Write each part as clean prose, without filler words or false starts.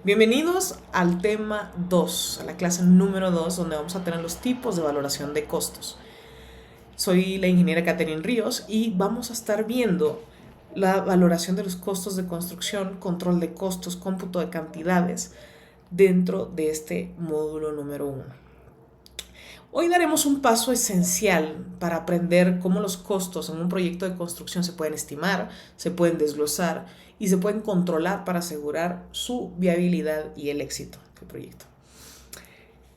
Bienvenidos al tema 2, a la clase número 2, donde vamos a tener los tipos de valoración de costos. Soy la ingeniera Catherine Ríos y vamos a estar viendo la valoración de los costos de construcción, control de costos, cómputo de cantidades dentro de este módulo número 1. Hoy daremos un paso esencial para aprender cómo los costos en un proyecto de construcción se pueden estimar, se pueden desglosar y se pueden controlar para asegurar su viabilidad y el éxito del proyecto.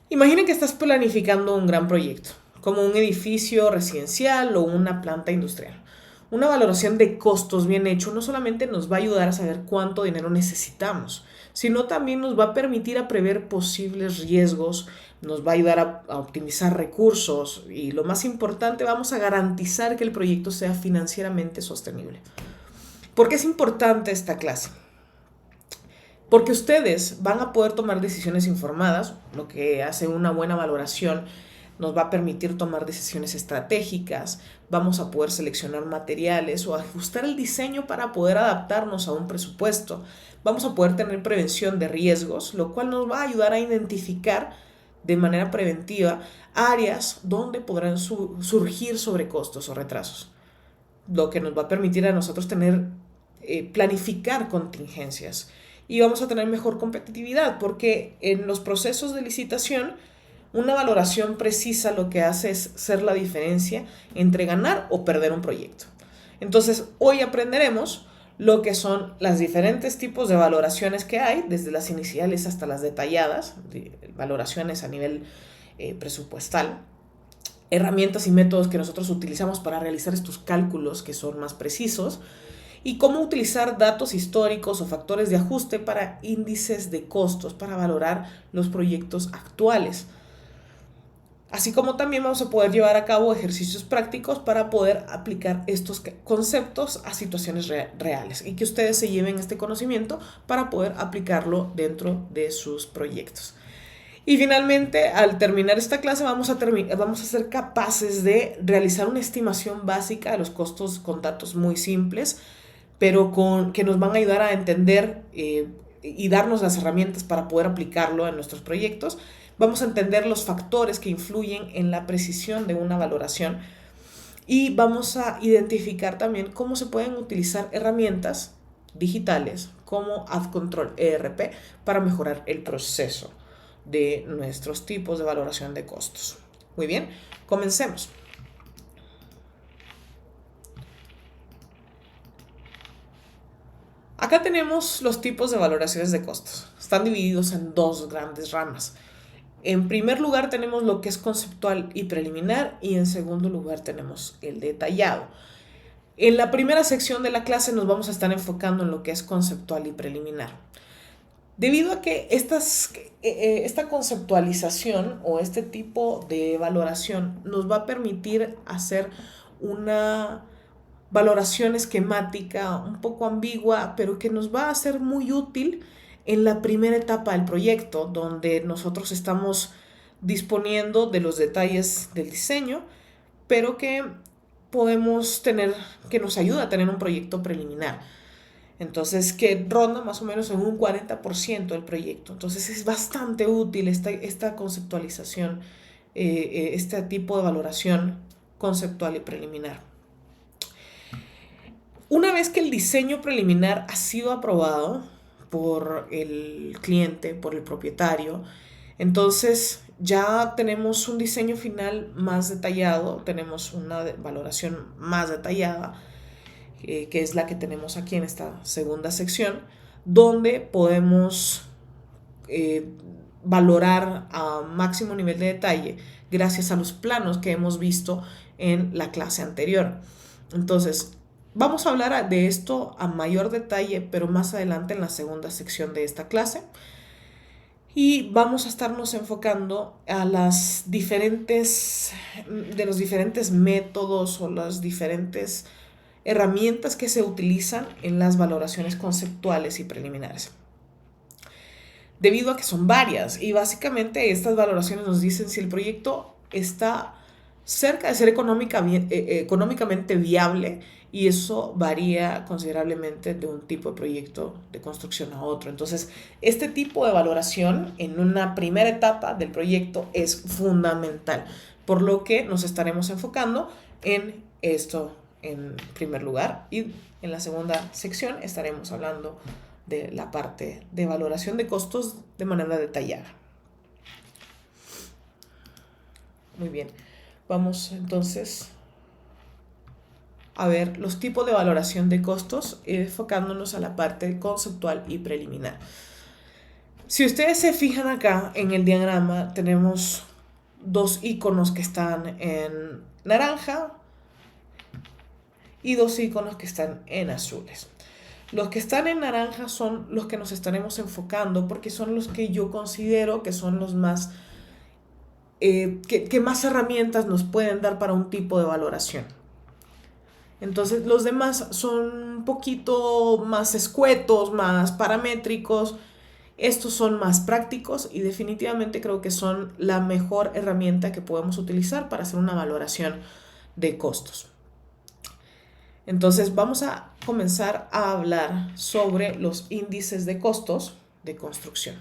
Imaginen que estás planificando un gran proyecto, como un edificio residencial o una planta industrial. Una valoración de costos bien hecho no solamente nos va a ayudar a saber cuánto dinero necesitamos, sino también nos va a permitir a prever posibles riesgos, nos va a ayudar a optimizar recursos y, lo más importante, vamos a garantizar que el proyecto sea financieramente sostenible. ¿Por qué es importante esta clase? Porque ustedes van a poder tomar decisiones informadas, lo que hace una buena valoración nos va a permitir tomar decisiones estratégicas, vamos a poder seleccionar materiales o ajustar el diseño para poder adaptarnos a un presupuesto, vamos a poder tener prevención de riesgos, lo cual nos va a ayudar a identificar de manera preventiva áreas donde podrán surgir sobrecostos o retrasos, lo que nos va a permitir a nosotros planificar contingencias y vamos a tener mejor competitividad porque en los procesos de licitación una valoración precisa lo que hace es ser la diferencia entre ganar o perder un proyecto. Entonces, hoy aprenderemos lo que son los diferentes tipos de valoraciones que hay, desde las iniciales hasta las detalladas, valoraciones a nivel presupuestal, herramientas y métodos que nosotros utilizamos para realizar estos cálculos que son más precisos, y cómo utilizar datos históricos o factores de ajuste para índices de costos para valorar los proyectos actuales. Así como también vamos a poder llevar a cabo ejercicios prácticos para poder aplicar estos conceptos a situaciones reales y que ustedes se lleven este conocimiento para poder aplicarlo dentro de sus proyectos. Y finalmente, al terminar esta clase, vamos a ser capaces de realizar una estimación básica de los costos con datos muy simples, pero que nos van a ayudar a entender y darnos las herramientas para poder aplicarlo en nuestros proyectos. Vamos a entender los factores que influyen en la precisión de una valoración y vamos a identificar también cómo se pueden utilizar herramientas digitales como AdControl ERP para mejorar el proceso de nuestros tipos de valoración de costos. Muy bien, comencemos. Acá tenemos los tipos de valoraciones de costos. Están divididos en dos grandes ramas. En primer lugar tenemos lo que es conceptual y preliminar y en segundo lugar tenemos el detallado. En la primera sección de la clase nos vamos a estar enfocando en lo que es conceptual y preliminar. Debido a que esta conceptualización o este tipo de valoración nos va a permitir hacer una valoración esquemática un poco ambigua, pero que nos va a ser muy útil en la primera etapa del proyecto, donde nosotros estamos disponiendo de los detalles del diseño, pero que podemos tener, que nos ayuda a tener un proyecto preliminar. Entonces, que ronda más o menos en un 40% del proyecto. Entonces, es bastante útil esta conceptualización, este tipo de valoración conceptual y preliminar. Una vez que el diseño preliminar ha sido aprobado por el cliente, por el propietario, entonces ya tenemos un diseño final más detallado, tenemos una valoración más detallada, que es la que tenemos aquí en esta segunda sección, donde podemos valorar a máximo nivel de detalle gracias a los planos que hemos visto en la clase anterior. Entonces, vamos a hablar de esto a mayor detalle, pero más adelante en la segunda sección de esta clase. Y vamos a estarnos enfocando a los diferentes métodos o las diferentes herramientas que se utilizan en las valoraciones conceptuales y preliminares. Debido a que son varias y básicamente estas valoraciones nos dicen si el proyecto está cerca de ser económicamente viable y eso varía considerablemente de un tipo de proyecto de construcción a otro. Entonces, este tipo de valoración en una primera etapa del proyecto es fundamental, por lo que nos estaremos enfocando en esto en primer lugar, y en la segunda sección estaremos hablando de la parte de valoración de costos de manera detallada. Muy bien, vamos entonces a ver los tipos de valoración de costos, enfocándonos a la parte conceptual y preliminar. Si ustedes se fijan acá en el diagrama, tenemos dos iconos que están en naranja y dos iconos que están en azules. Los que están en naranja son los que nos estaremos enfocando porque son los que yo considero que son los más que más herramientas nos pueden dar para un tipo de valoración. Entonces los demás son un poquito más escuetos, más paramétricos. Estos son más prácticos y definitivamente creo que son la mejor herramienta que podemos utilizar para hacer una valoración de costos. Entonces vamos a comenzar a hablar sobre los índices de costos de construcción.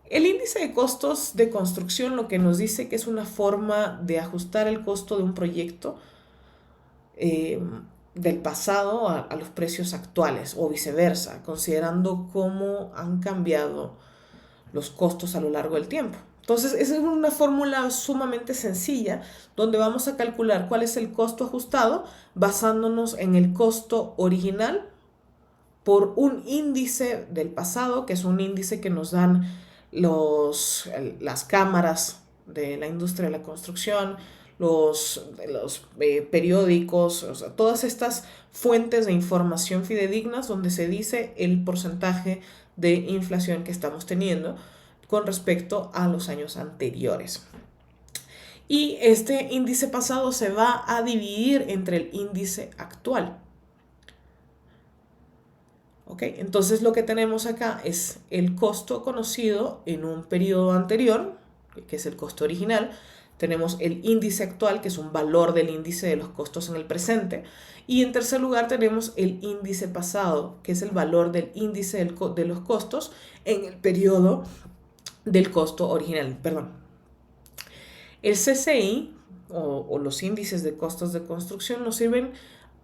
El índice de costos de construcción lo que nos dice que es una forma de ajustar el costo de un proyecto del pasado a los precios actuales o viceversa, considerando cómo han cambiado los costos a lo largo del tiempo. Entonces, esa es una fórmula sumamente sencilla donde vamos a calcular cuál es el costo ajustado basándonos en el costo original por un índice del pasado, que es un índice que nos dan las cámaras de la industria de la construcción, los periódicos, o sea, todas estas fuentes de información fidedignas donde se dice el porcentaje de inflación que estamos teniendo con respecto a los años anteriores. Y este índice pasado se va a dividir entre el índice actual. ¿Ok? Entonces lo que tenemos acá es el costo conocido en un periodo anterior, que es el costo original. Tenemos el índice actual, que es un valor del índice de los costos en el presente. Y en tercer lugar tenemos el índice pasado, que es el valor del índice de los costos en el periodo del costo original. Perdón. El CCI o los índices de costos de construcción nos sirven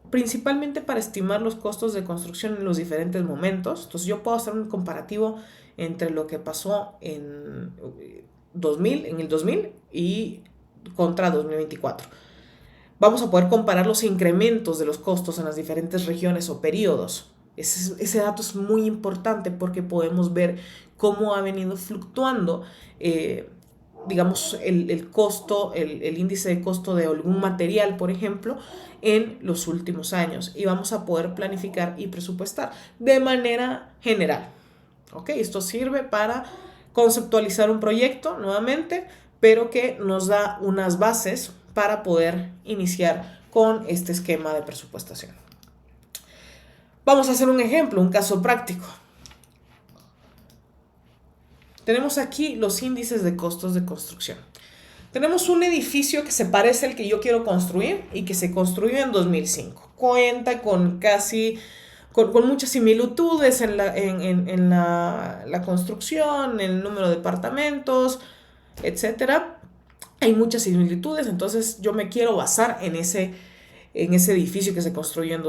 principalmente para estimar los costos de construcción en los diferentes momentos. Entonces yo puedo hacer un comparativo entre lo que pasó en el 2000 y contra 2024. Vamos a poder comparar los incrementos de los costos en las diferentes regiones o periodos. Ese dato es muy importante porque podemos ver cómo ha venido fluctuando digamos, el costo, el índice de costo de algún material, por ejemplo, en los últimos años. Y vamos a poder planificar y presupuestar de manera general. ¿Ok? Esto sirve para conceptualizar un proyecto nuevamente, pero que nos da unas bases para poder iniciar con este esquema de presupuestación. Vamos a hacer un ejemplo, un caso práctico. Tenemos aquí los índices de costos de construcción. Tenemos un edificio que se parece al que yo quiero construir y que se construyó en 2005. Cuenta con con muchas similitudes en la construcción, en el número de departamentos, etc. Hay muchas similitudes, entonces yo me quiero basar en ese edificio que se construyó en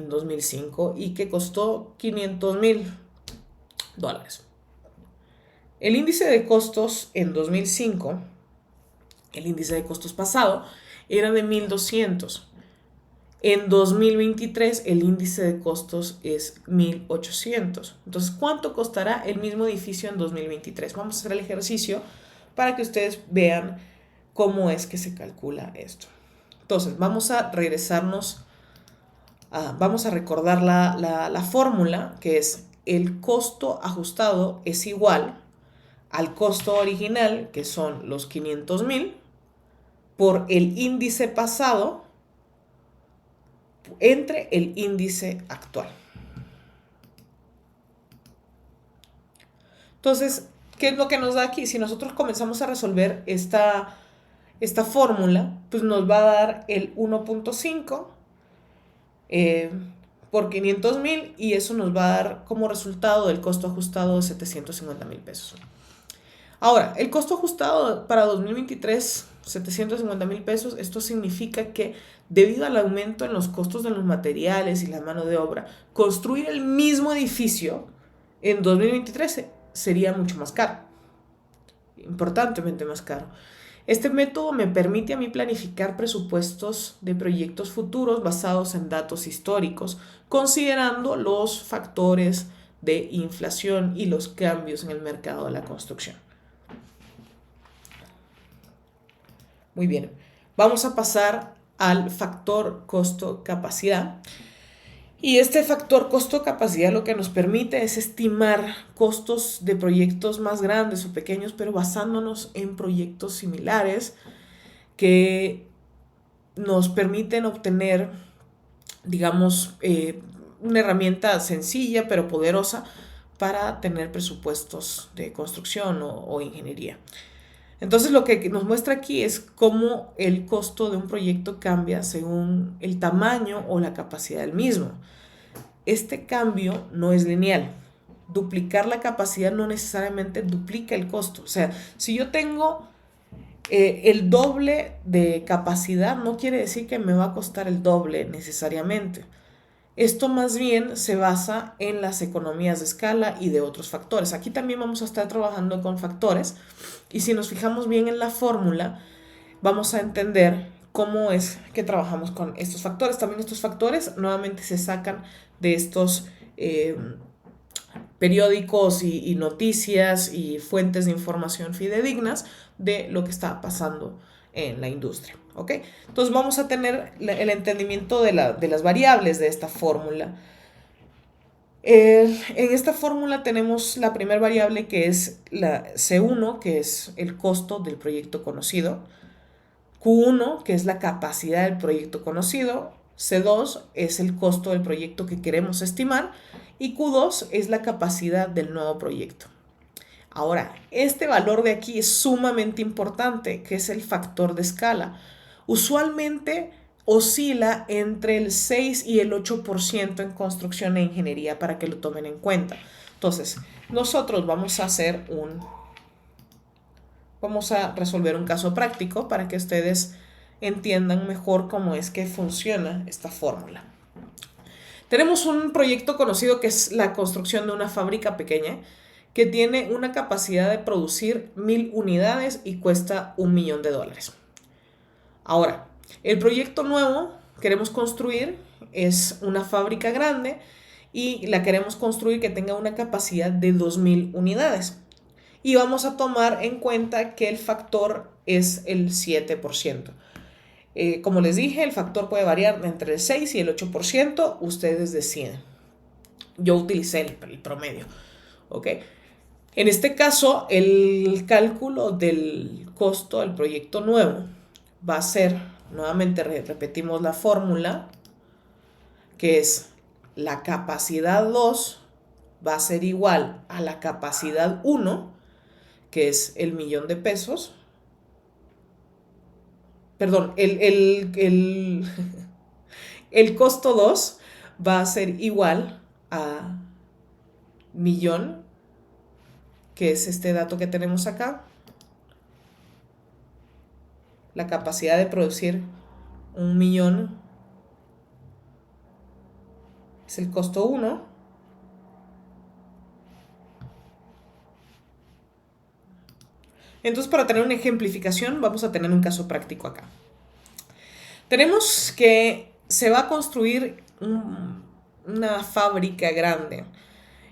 2005 y que costó $500,000. El índice de costos en 2005, el índice de costos pasado, era de 1,200. En 2023 el índice de costos es 1,800. Entonces, ¿cuánto costará el mismo edificio en 2023? Vamos a hacer el ejercicio para que ustedes vean cómo es que se calcula esto. Entonces, vamos a regresarnos, vamos a recordar la fórmula, que es el costo ajustado es igual al costo original, que son los 500,000, por el índice pasado entre el índice actual. Entonces, ¿qué es lo que nos da aquí? Si nosotros comenzamos a resolver esta fórmula, pues nos va a dar el 1.5 eh, por 500,000 y eso nos va a dar como resultado el costo ajustado de 750,000 pesos. Ahora, el costo ajustado para 2023, 750,000 pesos, esto significa que debido al aumento en los costos de los materiales y la mano de obra, construir el mismo edificio en 2023 sería mucho más caro, importantemente más caro. Este método me permite a mí planificar presupuestos de proyectos futuros basados en datos históricos, considerando los factores de inflación y los cambios en el mercado de la construcción. Muy bien, vamos a pasar al factor costo-capacidad. Y este factor costo-capacidad lo que nos permite es estimar costos de proyectos más grandes o pequeños, pero basándonos en proyectos similares que nos permiten obtener, digamos, una herramienta sencilla pero poderosa para tener presupuestos de construcción o ingeniería. Entonces lo que nos muestra aquí es cómo el costo de un proyecto cambia según el tamaño o la capacidad del mismo. Este cambio no es lineal. Duplicar la capacidad no necesariamente duplica el costo. O sea, si yo tengo el doble de capacidad, no quiere decir que me va a costar el doble necesariamente. Esto más bien se basa en las economías de escala y de otros factores. Aquí también vamos a estar trabajando con factores y si nos fijamos bien en la fórmula, vamos a entender cómo es que trabajamos con estos factores. También estos factores nuevamente se sacan de estos periódicos y noticias y fuentes de información fidedignas de lo que está pasando en la industria. ¿Ok? Entonces vamos a tener el entendimiento de las variables de esta fórmula. En esta fórmula tenemos la primera variable que es la C1, que es el costo del proyecto conocido. Q1, que es la capacidad del proyecto conocido. C2 es el costo del proyecto que queremos estimar. Y Q2 es la capacidad del nuevo proyecto. Ahora, este valor de aquí es sumamente importante, que es el factor de escala. Usualmente oscila entre el 6 y el 8% en construcción e ingeniería para que lo tomen en cuenta. Entonces, nosotros vamos a resolver un caso práctico para que ustedes entiendan mejor cómo es que funciona esta fórmula. Tenemos un proyecto conocido que es la construcción de una fábrica pequeña que tiene una capacidad de producir 1,000 unidades y cuesta $1,000,000. Ahora, el proyecto nuevo queremos construir es una fábrica grande y la queremos construir que tenga una capacidad de 2,000 unidades. Y vamos a tomar en cuenta que el factor es el 7%. Como les dije, el factor puede variar entre el 6 y el 8%. Ustedes deciden. Yo utilicé el promedio. ¿Ok? En este caso, el cálculo del costo del proyecto nuevo va a ser, nuevamente repetimos la fórmula, que es la capacidad 2 va a ser igual a la capacidad 1, que es el millón de pesos. Perdón, el costo 2 va a ser igual a millón, que es este dato que tenemos acá. La capacidad de producir 1,000,000 es el costo 1. Entonces, para tener una ejemplificación, vamos a tener un caso práctico acá. Tenemos que se va a construir una fábrica grande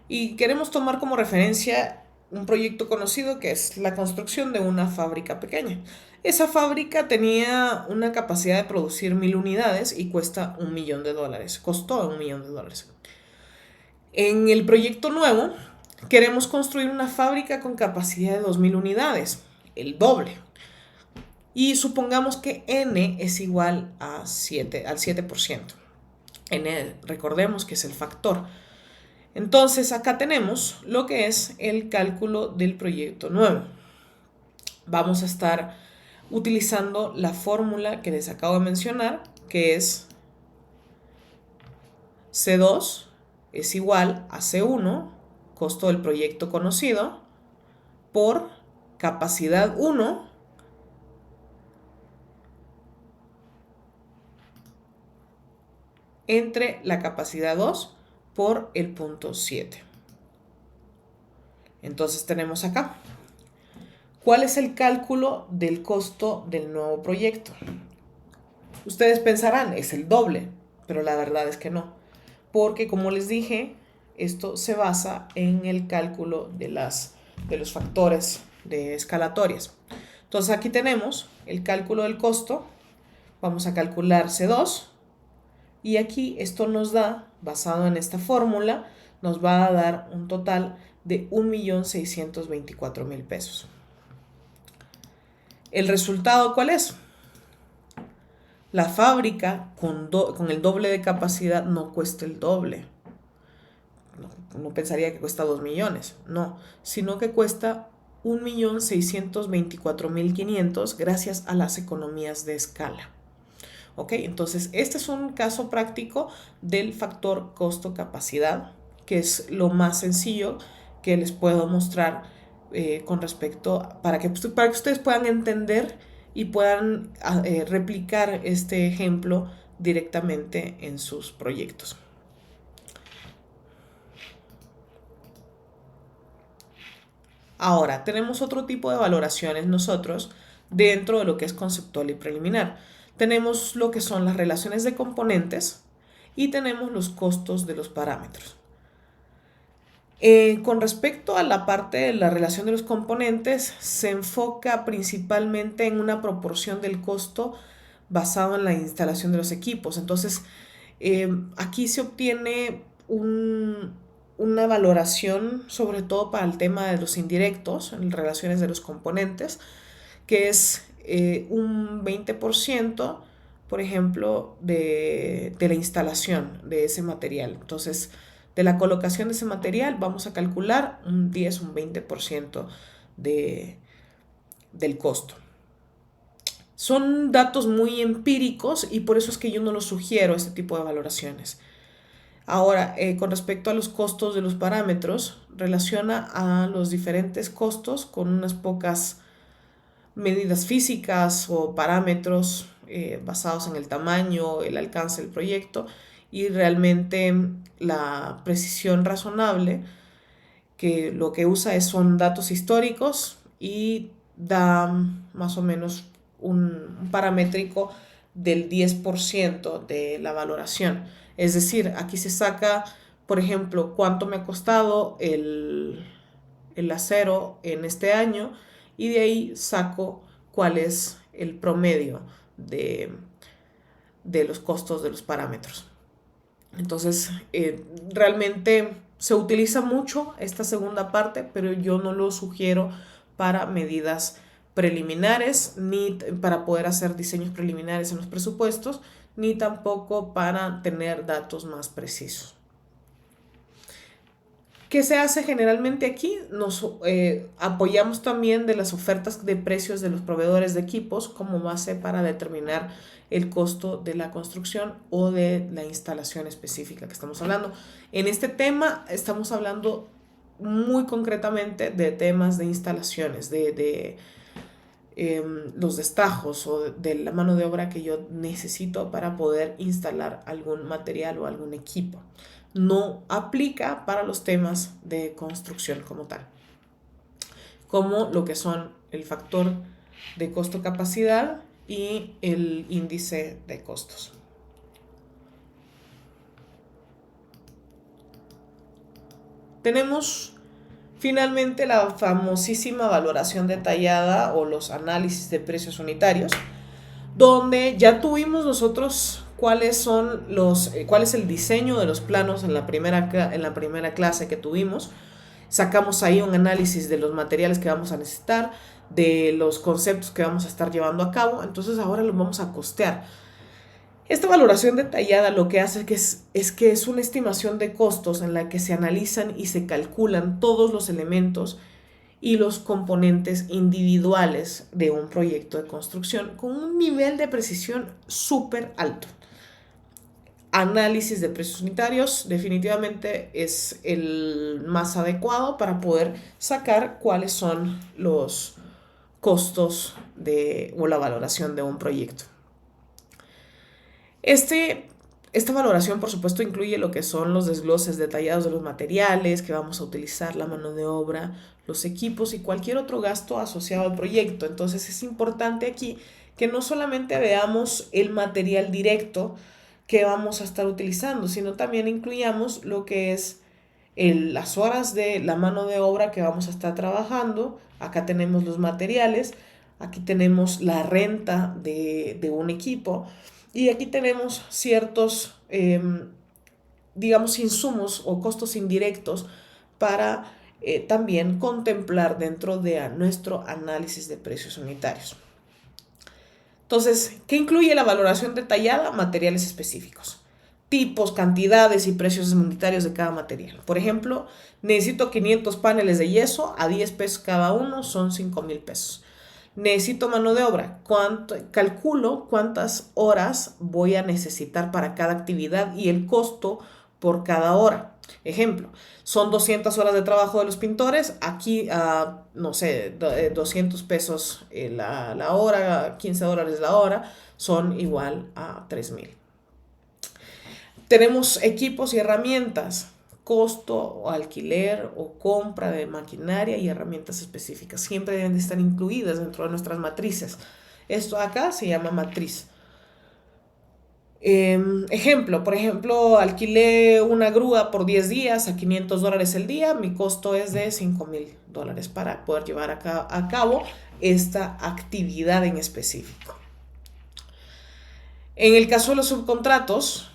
y queremos tomar como referencia un proyecto conocido que es la construcción de una fábrica pequeña. Esa fábrica tenía una capacidad de producir 1,000 unidades y cuesta $1,000,000. Costó $1,000,000. En el proyecto nuevo queremos construir una fábrica con capacidad de 2,000 unidades, el doble. Y supongamos que N es igual al 7%. N, recordemos que es el factor. Entonces acá tenemos lo que es el cálculo del proyecto nuevo. Vamos a estar utilizando la fórmula que les acabo de mencionar, que es C2 es igual a C1, costo del proyecto conocido, por capacidad 1 entre la capacidad 2 por el punto 7. Entonces tenemos acá, ¿cuál es el cálculo del costo del nuevo proyecto? Ustedes pensarán, es el doble, pero la verdad es que no, porque como les dije, esto se basa en el cálculo de los factores de escalatorias. Entonces aquí tenemos el cálculo del costo, vamos a calcular C2, y aquí esto nos da, basado en esta fórmula, nos va a dar un total de 1.624.000 pesos. ¿El resultado cuál es? La fábrica con el doble de capacidad no cuesta el doble. No pensaría que cuesta 2 millones, no, sino que cuesta 1.624.500 gracias a las economías de escala. ¿Ok? Entonces, este es un caso práctico del factor costo-capacidad, que es lo más sencillo que les puedo mostrar con respecto, para que ustedes puedan entender y puedan replicar este ejemplo directamente en sus proyectos. Ahora, tenemos otro tipo de valoraciones nosotros dentro de lo que es conceptual y preliminar. Tenemos lo que son las relaciones de componentes y tenemos los costos de los parámetros. Con respecto a la parte de la relación de los componentes, se enfoca principalmente en una proporción del costo basado en la instalación de los equipos. Entonces, aquí se obtiene una valoración, sobre todo para el tema de los indirectos, en relaciones de los componentes, que es un 20%, por ejemplo, de la instalación de ese material. Entonces, de la colocación de ese material vamos a calcular un 10, un 20% del costo. Son datos muy empíricos y por eso es que yo no los sugiero este tipo de valoraciones. Ahora, con respecto a los costos de los parámetros, relaciona a los diferentes costos con unas pocas medidas físicas o parámetros basados en el tamaño, el alcance del proyecto y realmente la precisión razonable, que lo que usa son datos históricos y da más o menos un paramétrico del 10% de la valoración. Es decir, aquí se saca, por ejemplo, cuánto me ha costado el acero en este año y de ahí saco cuál es el promedio de los costos de los parámetros. Entonces, realmente se utiliza mucho esta segunda parte, pero yo no lo sugiero para medidas preliminares, ni para poder hacer diseños preliminares en los presupuestos, ni tampoco para tener datos más precisos. ¿Qué se hace generalmente aquí? Nos apoyamos también de las ofertas de precios de los proveedores de equipos como base para determinar el costo de la construcción o de la instalación específica que estamos hablando. En este tema estamos hablando muy concretamente de temas de instalaciones, de los destajos o de la mano de obra que yo necesito para poder instalar algún material o algún equipo. No aplica para los temas de construcción como tal, como lo que son el factor de costo-capacidad y el índice de costos. Tenemos finalmente la famosísima valoración detallada o los análisis de precios unitarios, donde ya tuvimos nosotros cuál es el diseño de los planos en la primera clase que tuvimos. Sacamos ahí un análisis de los materiales que vamos a necesitar, de los conceptos que vamos a estar llevando a cabo. Entonces ahora los vamos a costear. Esta valoración detallada lo que hace es que es una estimación de costos en la que se analizan y se calculan todos los elementos y los componentes individuales de un proyecto de construcción con un nivel de precisión súper alto. análisis de precios unitarios definitivamente es el más adecuado para poder sacar cuáles son los costos o la valoración de un proyecto. Esta valoración, por supuesto, incluye lo que son los desgloses detallados de los materiales que vamos a utilizar, la mano de obra, los equipos y cualquier otro gasto asociado al proyecto. Entonces es importante aquí que no solamente veamos el material directo que vamos a estar utilizando, sino también incluyamos lo que es las horas de la mano de obra que vamos a estar trabajando. Acá tenemos los materiales, aquí tenemos la renta de un equipo y aquí tenemos ciertos, digamos, insumos o costos indirectos para también contemplar dentro de nuestro análisis de precios unitarios. Entonces, ¿qué incluye la valoración detallada? Materiales específicos, tipos, cantidades y precios unitarios de cada material. Por ejemplo, necesito 500 paneles de yeso a 10 pesos cada uno, son 5,000 pesos. Necesito mano de obra. Calculo cuántas horas voy a necesitar para cada actividad y el costo por cada hora. Ejemplo, son 200 horas de trabajo de los pintores, aquí, no sé, 200 pesos la hora, 15 dólares la hora, son igual a 3,000. Tenemos equipos y herramientas, costo o alquiler o compra de maquinaria y herramientas específicas. Siempre deben de estar incluidas dentro de nuestras matrices. Esto acá se llama matriz. Ejemplo, por ejemplo, alquilé una grúa por 10 días a 500 dólares el día. Mi costo es de 5,000 dólares para poder llevar a cabo esta actividad en específico. En el caso de los subcontratos,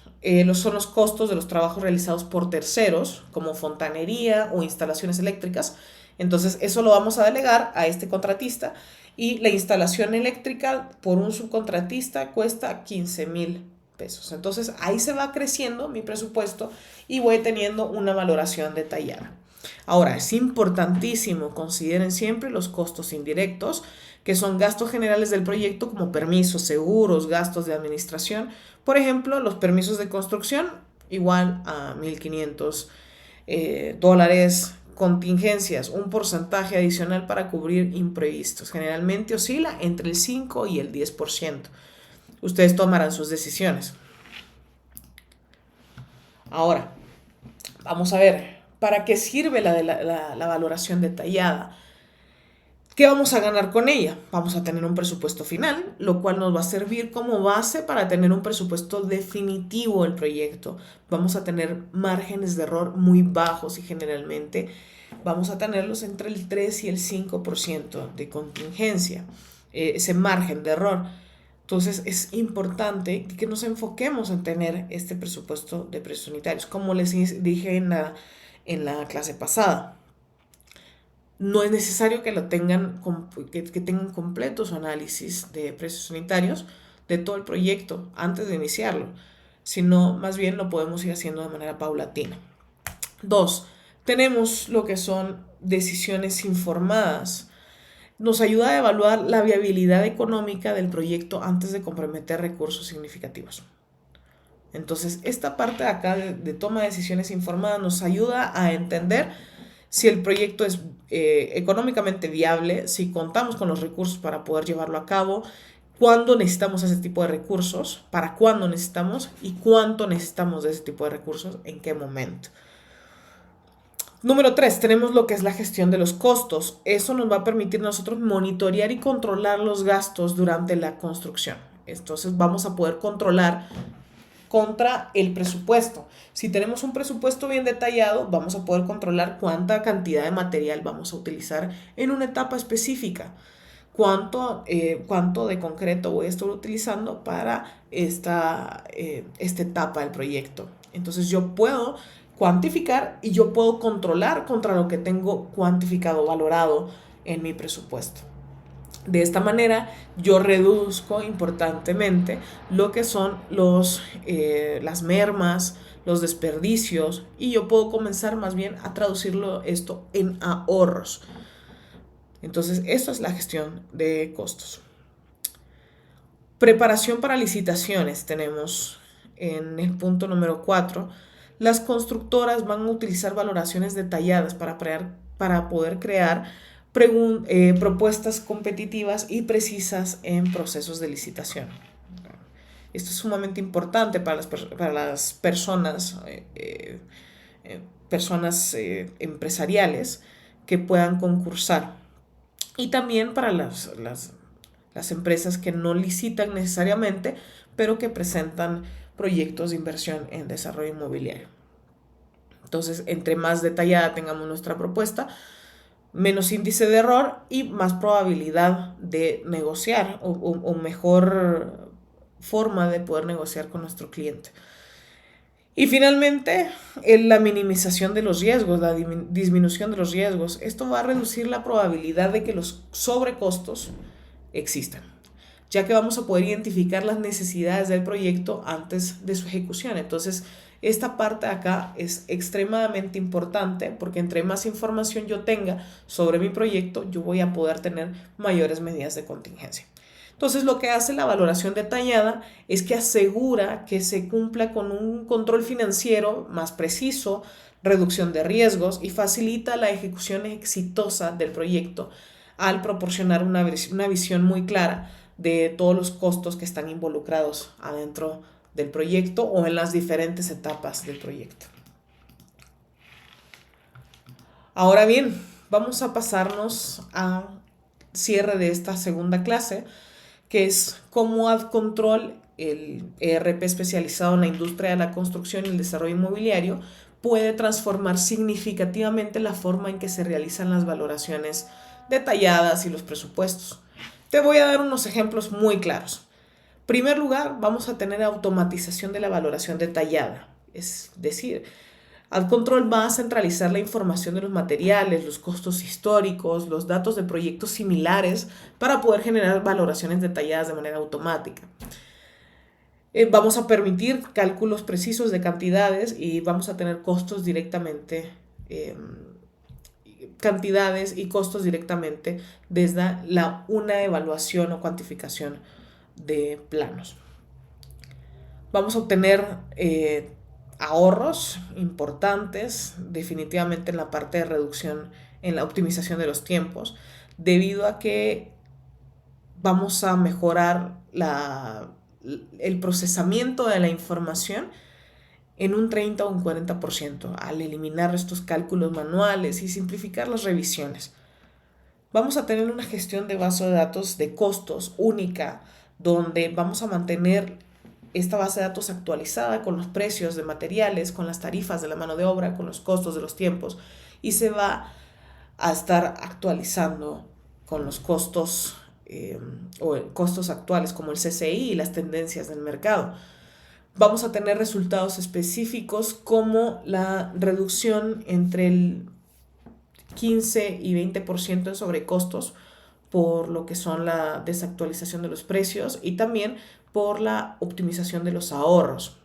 son los costos de los trabajos realizados por terceros, como fontanería o instalaciones eléctricas. Entonces, eso lo vamos a delegar a este contratista y la instalación eléctrica por un subcontratista cuesta 15,000 pesos. Entonces, ahí se va creciendo mi presupuesto y voy teniendo una valoración detallada. Ahora, es importantísimo, consideren siempre los costos indirectos, que son gastos generales del proyecto como permisos, seguros, gastos de administración. Por ejemplo, los permisos de construcción igual a 1,500 dólares. Contingencias, un porcentaje adicional para cubrir imprevistos. Generalmente oscila entre el 5 y el 10%. Ustedes tomarán sus decisiones. Ahora, vamos a ver, ¿para qué sirve la valoración detallada? ¿Qué vamos a ganar con ella? Vamos a tener un presupuesto final, lo cual nos va a servir como base para tener un presupuesto definitivo del proyecto. Vamos a tener márgenes de error muy bajos y generalmente vamos a tenerlos entre el 3 y el 5% de contingencia, ese margen de error. Entonces es importante que nos enfoquemos en tener este presupuesto de precios unitarios, como les dije en la clase pasada. No es necesario que tengan completo su análisis de precios unitarios de todo el proyecto antes de iniciarlo, sino más bien lo podemos ir haciendo de manera paulatina. 2. Tenemos lo que son decisiones informadas. Nos ayuda a evaluar la viabilidad económica del proyecto antes de comprometer recursos significativos. Entonces, esta parte de acá de toma de decisiones informadas nos ayuda a entender si el proyecto es económicamente viable, si contamos con los recursos para poder llevarlo a cabo, cuándo necesitamos ese tipo de recursos, para cuándo necesitamos y cuánto necesitamos de ese tipo de recursos, en qué momento. Número 3, tenemos lo que es la gestión de los costos. Eso nos va a permitir nosotros monitorear y controlar los gastos durante la construcción. Entonces vamos a poder controlar contra el presupuesto. Si tenemos un presupuesto bien detallado, vamos a poder controlar cuánta cantidad de material vamos a utilizar en una etapa específica. Cuánto de concreto voy a estar utilizando para esta etapa del proyecto. Entonces yo puedo cuantificar y yo puedo controlar contra lo que tengo cuantificado, valorado en mi presupuesto. De esta manera yo reduzco importantemente lo que son las mermas, los desperdicios y yo puedo comenzar más bien a traducirlo esto en ahorros. Entonces, esto es la gestión de costos. Preparación para licitaciones. Tenemos en el punto número 4, las constructoras van a utilizar valoraciones detalladas para poder crear propuestas competitivas y precisas en procesos de licitación. Esto es sumamente importante para las personas empresariales que puedan concursar, y también para las empresas que no licitan necesariamente, pero que presentan proyectos de inversión en desarrollo inmobiliario. Entonces, entre más detallada tengamos nuestra propuesta, menos índice de error y más probabilidad de negociar o mejor forma de poder negociar con nuestro cliente. Y finalmente, la minimización de los riesgos, la disminución de los riesgos. Esto va a reducir la probabilidad de que los sobrecostos existan, ya que vamos a poder identificar las necesidades del proyecto antes de su ejecución. Entonces, esta parte de acá es extremadamente importante, porque entre más información yo tenga sobre mi proyecto, yo voy a poder tener mayores medidas de contingencia. Entonces, lo que hace la valoración detallada es que asegura que se cumpla con un control financiero más preciso, reducción de riesgos, y facilita la ejecución exitosa del proyecto al proporcionar una visión muy clara de todos los costos que están involucrados adentro del proyecto o en las diferentes etapas del proyecto. Ahora bien, vamos a pasarnos a cierre de esta segunda clase, que es cómo AdControl, el ERP especializado en la industria de la construcción y el desarrollo inmobiliario, puede transformar significativamente la forma en que se realizan las valoraciones detalladas y los presupuestos. Te voy a dar unos ejemplos muy claros. En primer lugar, vamos a tener automatización de la valoración detallada, es decir, AdControl va a centralizar la información de los materiales, los costos históricos, los datos de proyectos similares para poder generar valoraciones detalladas de manera automática. Vamos a permitir cálculos precisos de cantidades y vamos a tener cantidades y costos directamente desde una evaluación o cuantificación de planos. Vamos a obtener ahorros importantes, definitivamente en la parte de reducción, en la optimización de los tiempos, debido a que vamos a mejorar el procesamiento de la información en un 30 o un 40% al eliminar estos cálculos manuales y simplificar las revisiones. Vamos a tener una gestión de base de datos de costos única, donde vamos a mantener esta base de datos actualizada con los precios de materiales, con las tarifas de la mano de obra, con los costos de los tiempos, y se va a estar actualizando con los costos o costos actuales como el CCI y las tendencias del mercado. Vamos a tener resultados específicos como la reducción entre el 15 y 20% en sobrecostos por lo que son la desactualización de los precios y también por la optimización de los ahorros.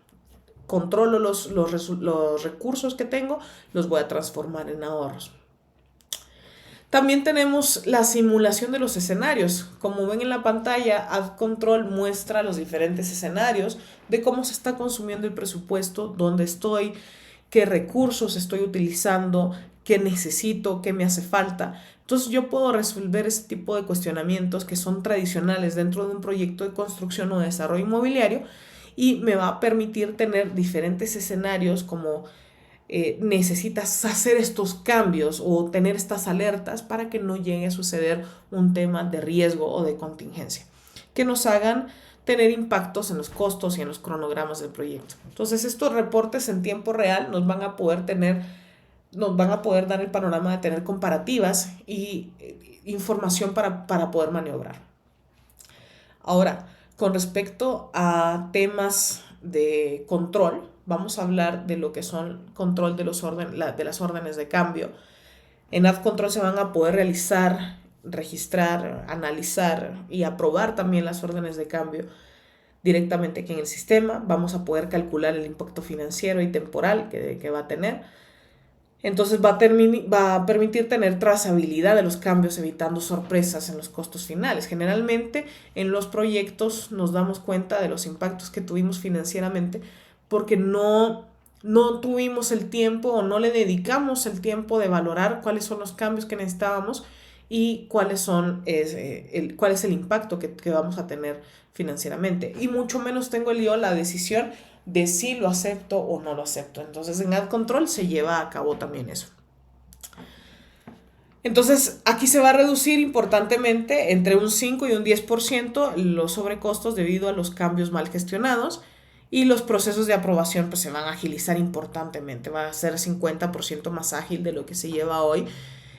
Controlo los recursos que tengo, los voy a transformar en ahorros. También tenemos la simulación de los escenarios. Como ven en la pantalla, AdControl muestra los diferentes escenarios de cómo se está consumiendo el presupuesto, dónde estoy, qué recursos estoy utilizando, qué necesito, qué me hace falta. Entonces yo puedo resolver ese tipo de cuestionamientos que son tradicionales dentro de un proyecto de construcción o de desarrollo inmobiliario, y me va a permitir tener diferentes escenarios como necesitas hacer estos cambios o tener estas alertas para que no llegue a suceder un tema de riesgo o de contingencia que nos hagan tener impactos en los costos y en los cronogramas del proyecto. Entonces, estos reportes en tiempo real nos van a poder dar el panorama de tener comparativas y información para poder maniobrar. Ahora, con respecto a temas de control, vamos a hablar de lo que son control de las órdenes de cambio. En AdControl se van a poder realizar, registrar, analizar y aprobar también las órdenes de cambio directamente aquí en el sistema. Vamos a poder calcular el impacto financiero y temporal que va a tener. Entonces va a permitir tener trazabilidad de los cambios, evitando sorpresas en los costos finales. Generalmente en los proyectos nos damos cuenta de los impactos que tuvimos financieramente porque no tuvimos el tiempo o no le dedicamos el tiempo de valorar cuáles son los cambios que necesitábamos y cuál es el impacto que vamos a tener financieramente. Y mucho menos tengo yo la decisión de si lo acepto o no lo acepto. Entonces en Ad Control se lleva a cabo también eso. Entonces aquí se va a reducir importantemente entre un 5 y un 10% los sobrecostos debido a los cambios mal gestionados y los procesos de aprobación pues se van a agilizar importantemente. Va a ser 50% más ágil de lo que se lleva hoy.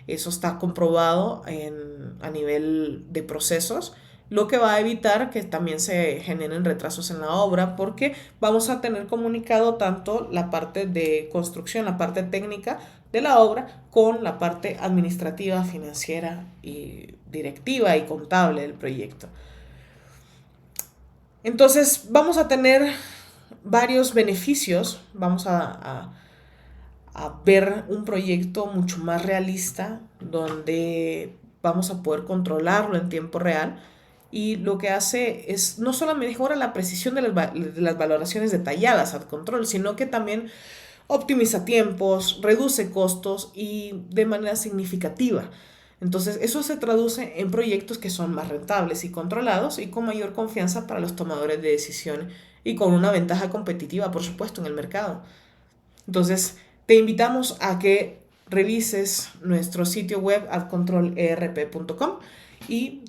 Eso está comprobado a nivel de procesos, lo que va a evitar que también se generen retrasos en la obra porque vamos a tener comunicado tanto la parte de construcción, la parte técnica de la obra con la parte administrativa, financiera y directiva y contable del proyecto. Entonces vamos a tener varios beneficios, vamos a ver un proyecto mucho más realista donde vamos a poder controlarlo en tiempo real y lo que hace es no solo mejora la precisión de las valoraciones detalladas al control, sino que también optimiza tiempos, reduce costos y de manera significativa. Entonces eso se traduce en proyectos que son más rentables y controlados y con mayor confianza para los tomadores de decisión y con una ventaja competitiva, por supuesto, en el mercado. Entonces, te invitamos a que revises nuestro sitio web adcontrolerp.com y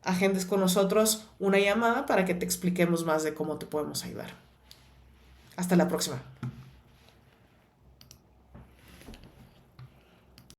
agendes con nosotros una llamada para que te expliquemos más de cómo te podemos ayudar. Hasta la próxima.